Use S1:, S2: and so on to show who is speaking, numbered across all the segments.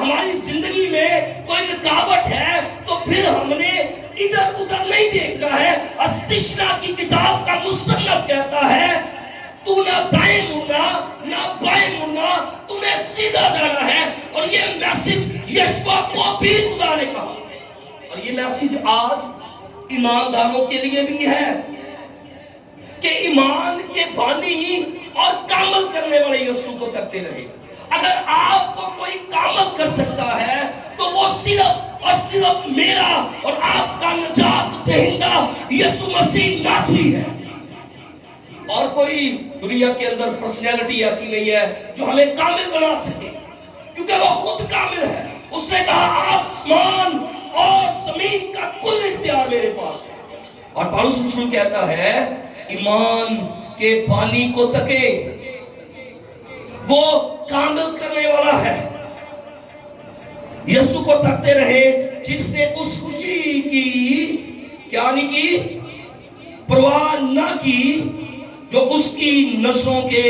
S1: ہماری زندگی میں کوئی رکاوٹ ہے تو پھر ہم نے ادھر ادھر نہیں دیکھنا ہے. استشنا کی کتاب کا مصنف کہتا ہے تو نہ دائیں مڑنا نہ بائیں مڑنا, تمہیں سیدھا جانا ہے. اور یہ میسج یشوع کو بھی خدا نے کہا, اور یہ میسج آج ایمانداروں کے لیے بھی ہے کہ ایمان کے بانی اور کامل کرنے والے یسوع کو تکتے رہے. اگر آپ کو کوئی کامل کر سکتا ہے تو وہ صرف اور صرف میرا اور آپ کا نجات دہندہ یسوع مسیح ناصری ہے. اور کوئی دنیا کے اندر پرسنالٹی ایسی نہیں ہے جو ہمیں کامل بنا سکے, کیونکہ وہ خود کامل ہے. اس نے کہا آسمان اور زمین کا کل اختیار میرے پاس ہے. اور پالوس رسول کہتا ہے ایمان کے بانی کو تکے, وہ کامل کرنے والا ہے. یسوع کو تکتے رہے جس نے اس خوشی کی کیا نہیں کی, پرواہ نہ کی جو اس کی نسلوں کے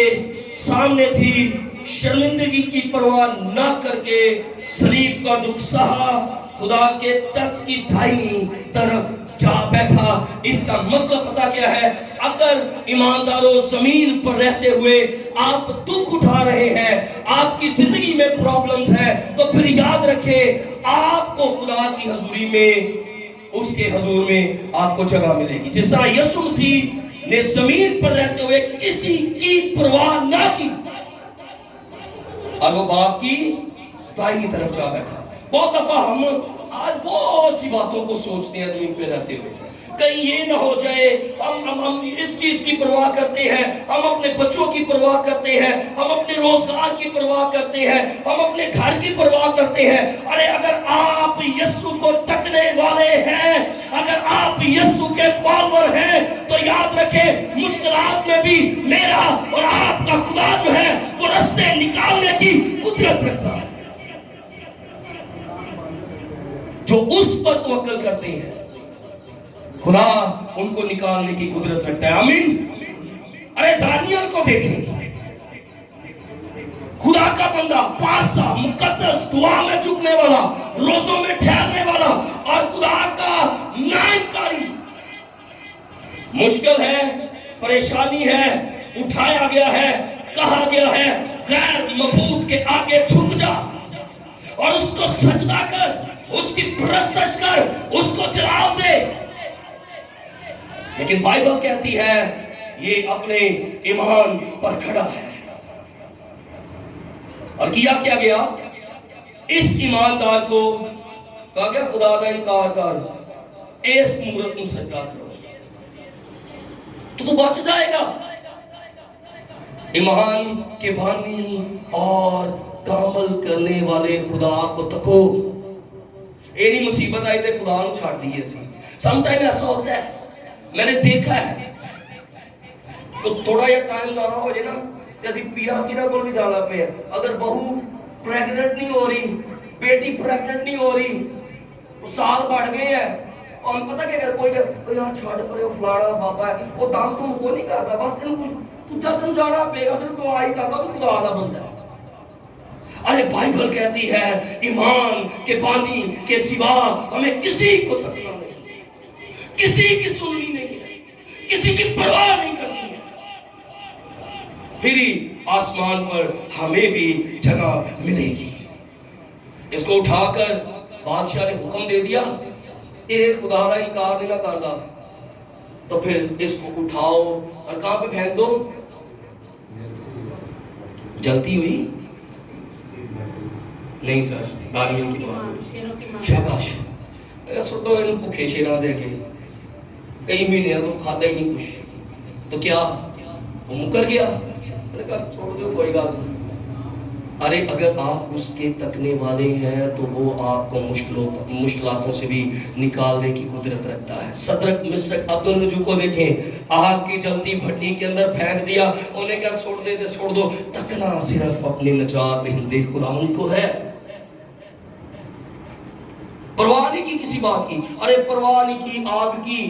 S1: سامنے تھی. شرمندگی کی پرواہ نہ کر کے صلیب کا دکھ سہا, خدا کے تخت کی دائیں طرف جا بیٹھا. اس کا مطلب پتہ کیا ہے؟ اگر ایمانداروں زمین پر رہتے ہوئے آپ دکھ اٹھا رہے ہیں, آپ کی زندگی میں پرابلمز ہیں, تو پھر یاد رکھیں آپ کو خدا کی حضوری میں, اس کے حضور میں آپ کو جگہ ملے گی. جس طرح یسوع مسیح نے زمین پر رہتے ہوئے کسی کی پرواہ نہ کی اور وہ باپ کی دائیں طرف جا بیٹھا. بہت دفعہ ہم آج بہت سی باتوں کو سوچتے ہیں زمین پہ رہتے ہوئے, کہیں یہ نہ ہو جائے, ہم اس چیز کی پرواہ کرتے ہیں, ہم اپنے بچوں کی پرواہ کرتے ہیں, ہم اپنے روزگار کی پرواہ کرتے ہیں, ہم اپنے گھر کی پرواہ کرتے ہیں. ارے اگر آپ یسوع کو تکنے والے ہیں, اگر آپ یسوع کے فالوور ہیں, تو یاد رکھیں مشکلات میں بھی میرا اور آپ کا خدا جو ہے وہ راستے نکالنے کی قدرت رکھتا ہے. جو اس پر توکل کرتے ہیں خدا ان کو نکالنے کی قدرت رکھتا ہے. آمین. ارے دانیال کو دیکھیں, خدا کا بندہ, پاسا, مقدس, دعا میں جھکنے والا, روزوں میں ٹھہرنے والا, اور خدا کا ناانکاری. مشکل ہے, پریشانی ہے, اٹھایا گیا ہے, کہا گیا ہے غیر معبود کے آگے جھک جا اور اس کو سجدہ کر, اس کی پرستش کر, اس کو جلال دے. لیکن بائبل کہتی ہے یہ اپنے ایمان پر کھڑا ہے. اور کیا گیا, اس ایماندار کو کہا گیا خدا کا انکار کر, اس مورت کو سجدہ کرو تو بچ جائے گا. ایمان کے بانی اور کامل کرنے والے خدا کو تکو. ایری مصیبت آئی تے خدا نو چھاڑ دیئے سی. سم ٹائم ایسا ہوتا ہے, میں نے دیکھا ہے, تو تھوڑا یہ ٹائم زیادہ ہو جائے نا, جیسے پیرا کی کو بھی جانا پہ ہے, اگر بہو پریگننٹ نہیں ہو رہی, بیٹی پریگننٹ نہیں ہو رہی, سال بڑھ گئے ہیں, اور ہم پتہ کیا کہ کوئی یار چھاڑ پر فلانا بابا ہے, وہ دام تم کو نہیں کرتا, بس تو جب تم جانا پے گا صرف دعا ہی کرتا, وہ خدا دا بندہ ہے. ارے بائبل کہتی ہے ایمان کے بانی کے سوا ہمیں کسی کو تکنا نہیں, کسی کی سننی نہیں ہے, کسی کی پرواہ نہیں کرنی ہے. پھر آسمان پر ہمیں بھی جگہ ملے گی. اس کو اٹھا کر بادشاہ نے حکم دے دیا, اے خدا کا انکار نہیں نہ کردا, تو پھر اس کو اٹھاؤ اور کہاں پہ پھینک دو. جلتی ہوئی نہیں سر, دانیال کی بات ہوئی. شاباش, سٹو ان بھوکے شیراں دے کے کئی مہینے تو کھاتا ہی نہیں کچھ, تو کیا وہ مکر گیا؟ میں نے کہا چھوڑ دو کوئی بات نہیں. ارے اگر آپ اس کے تکنے والے ہیں تو وہ آپ کو مشکلاتوں سے بھی نکالنے کی قدرت رکھتا ہے. صدرک مصرک عبدالنجو کو دیکھیں, آگ کی جلتی بھٹی کے اندر پھینک دیا, انہیں کہا چھوڑ دو, تکنا صرف اپنے نجات دہندے خدا ان کو ہے. پرواہ نہیں کی کسی بات کی, ارے پرواہ نہیں کی آگ کی,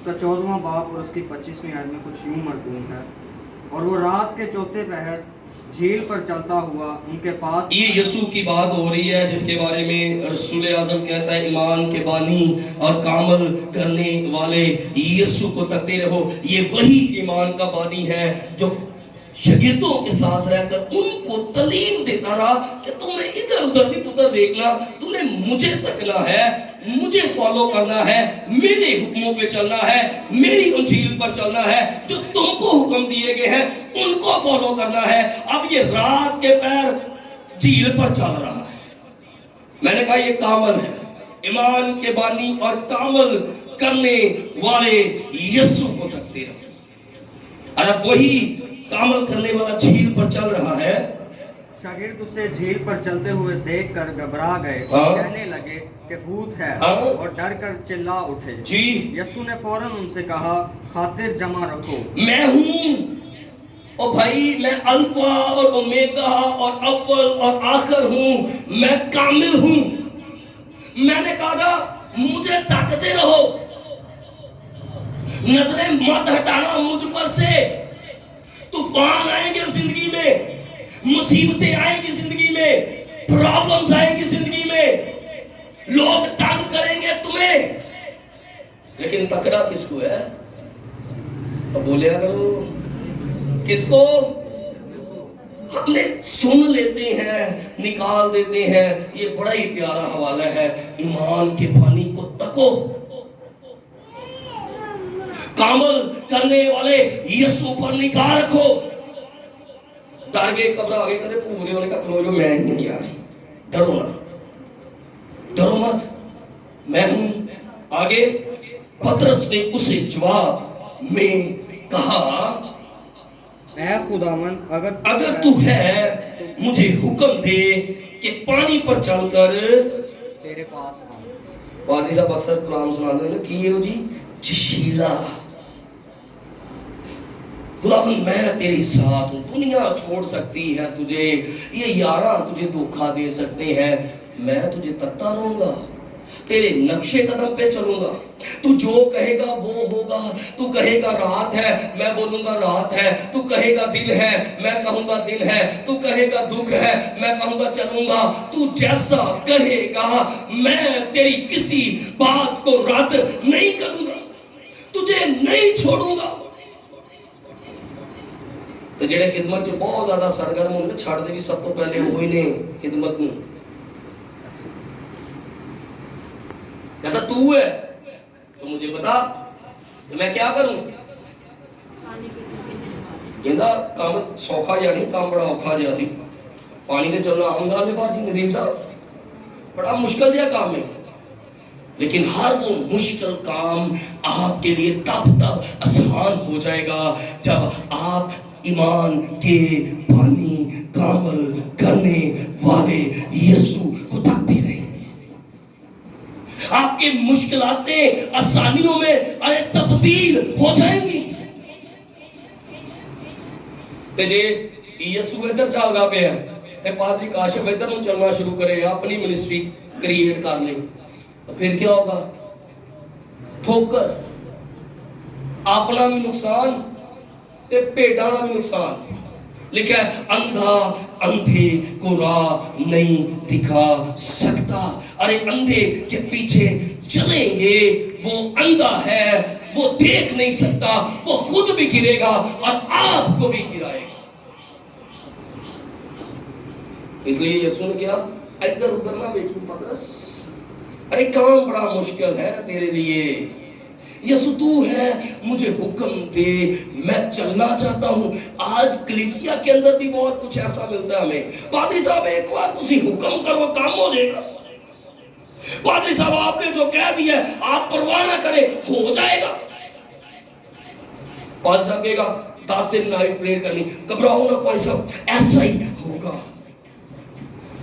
S2: اس کا 14واں باب اور اس کی 25ویں آیت میں کچھ یوں مرقوم ہے، اور وہ رات کے چوتھے پہر جھیل پر چلتا ہوا ان کے پاس.
S1: یہ یسوع کی بات ہو رہی ہے جس کے بارے میں رسول اعظم کہتا ہے ایمان کے بانی اور کامل کرنے والے یسوع کو تکتے رہو. یہ وہی ایمان کا بانی ہے جو شاگردوں کے ساتھ رہ کر ان کو تعلیم دیتا رہا کہ تم نے ادھر ادھر نہیں پتر دیکھنا، تم نے مجھے تکنا ہے، مجھے فالو کرنا ہے، میرے حکموں پہ چلنا ہے، میری انجیل پر چلنا ہے، جو تم کو حکم دیے گئے ہیں ان کو فالو کرنا ہے. اب یہ رات کے پیر جھیل پر چل رہا ہے. میں نے کہا یہ کامل ہے، ایمان کے بانی اور کامل کرنے والے یسوع کو تکتے رہو. اور اب وہی کامل کرنے والا جھیل پر چل رہا ہے.
S2: شاگرد اسے جھیل پر چلتے ہوئے دیکھ کر گھبرا گئے، کہنے لگے کہ بھوت ہے، اور ڈر کر چلا اٹھے.
S1: جی
S2: یسوع نے فوراً ان سے کہا، خاطر جمع رکھو،
S1: میں ہوں. اور بھائی میں الفا اور اومیگا اور اول اور آخر ہوں، میں کامل ہوں. میں نے کہا تھا مجھے طاقتیں رہو، نظریں مت ہٹانا مجھ پر سے. طوفان آئیں گے زندگی میں، مصیبتیں آئیں گی زندگی میں، پرابلمز آئیں گی زندگی میں، لوگ تنگ کریں گے تمہیں، لیکن تکڑا کس کو ہے؟ اب بولیا کرو کس کو؟ ہم نے سن لیتے ہیں، نکال دیتے ہیں. یہ بڑا ہی پیارا حوالہ ہے، ایمان کے پانی کو تکو، کامل کرنے والے یسوع پر نگاہ رکھو. ڈر گئے، گھبرا گئے، کہتے پورے ہونے کا کھلو جو میں ہی ہوں. یار ڈرو نہ، ڈرو مت، میں ہوں. آگے پترس نے اسے جواب میں کہا،
S2: اے خداوند
S1: اگر تو ہے مجھے حکم دے کہ پانی پر چل کر
S2: تیرے پاس آؤں.
S1: پادری صاحب اکثر کلام سنا دے نا کی ہو جی جشیلا. خداوند میں تیرے ساتھ ہوں، دنیا چھوڑ سکتی ہے تجھے، یہ یاراں تجھے دھوکہ دے سکتے ہیں، میں تجھے تکتا رہوں گا، تیرے نقشے قدم پہ چلوں گا. تو جو کہے گا وہ ہوگا. تو کہے گا رات ہے، میں بولوں گا رات ہے. تو کہے گا دن ہے، میں کہوں گا دن ہے. تو کہے گا دکھ ہے، میں کہوں گا چلوں گا. تو جیسا کہے گا میں تیری کسی بات کو رد نہیں کروں گا، تجھے نہیں چھوڑوں گا. تو جڑے خدمت چ بہت زیادہ سرگرم ہوندے چھڑ دے بھی سب تو پہلے وہی نے خدمت نوں. کہتا تو ہے تو مجھے بتا تو میں کیا کروں. کہندا کام سوکھا یا نہیں، کام بڑا اوکھا جہا سی. پانی تے چلنا عام گل ہے بھاجی ندیم صاحب، بڑا مشکل جہا کام ہے، لیکن ہر وہ مشکل کام آپ کے لیے تب آسان ہو جائے گا جب آپ ایمان کے پانی کامل کرنے والے یسوع کو تکتے رہیں گے. آپ کے مشکلاتیں آسانیوں میں تبدیل ہو جائیں گی. تے جے یسوع ادھر چلدا پیا تے پادری کاشف ادھر نوں چلنا شروع کرے، اپنی منسٹری کریٹ کر لے، تو پھر کیا ہوگا؟ ٹھوکر، اپنا بھی نقصان تے بھیڈاں دا بھی نقصان. لکھا ہے اندھا اندھے کو راہ نہیں دکھا سکتا. ارے اندھے کے پیچھے چلیں گے، وہ اندھا ہے، وہ دیکھ نہیں سکتا، وہ خود بھی گرے گا اور آپ کو بھی گرائے گا. اس لیے یسوع نے کیا ادھر ادھر نہ بیٹھو پترس، ارے کام بڑا مشکل ہے تیرے لیے. یسوع تو ہے مجھے حکم دے، میں چلنا چاہتا ہوں. آج کلیسیا کے اندر بھی بہت کچھ ایسا ملتا ہے ہمیں. پادری صاحب ایک بار تسی حکم کرو کام ہو جائے گا. پادری صاحب آپ نے جو کہہ دیا ہے آپ پرواہ نہ کرے ہو جائے گا. پادری صاحب کہے گا 10 دن نائٹ پریئر کرنی، گھبراؤ نہ پادری صاحب ایسا ہی ہوگا.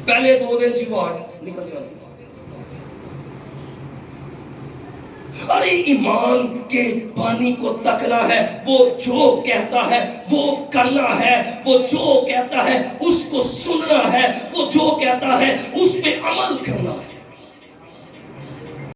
S1: پہلے 2 دن چیوارڈ نکل جاتی. ارے ایمان کے پانی کو تکنا ہے، وہ جو کہتا ہے وہ کرنا ہے، وہ جو کہتا ہے اس کو سننا ہے، وہ جو کہتا ہے اس پہ عمل کرنا ہے.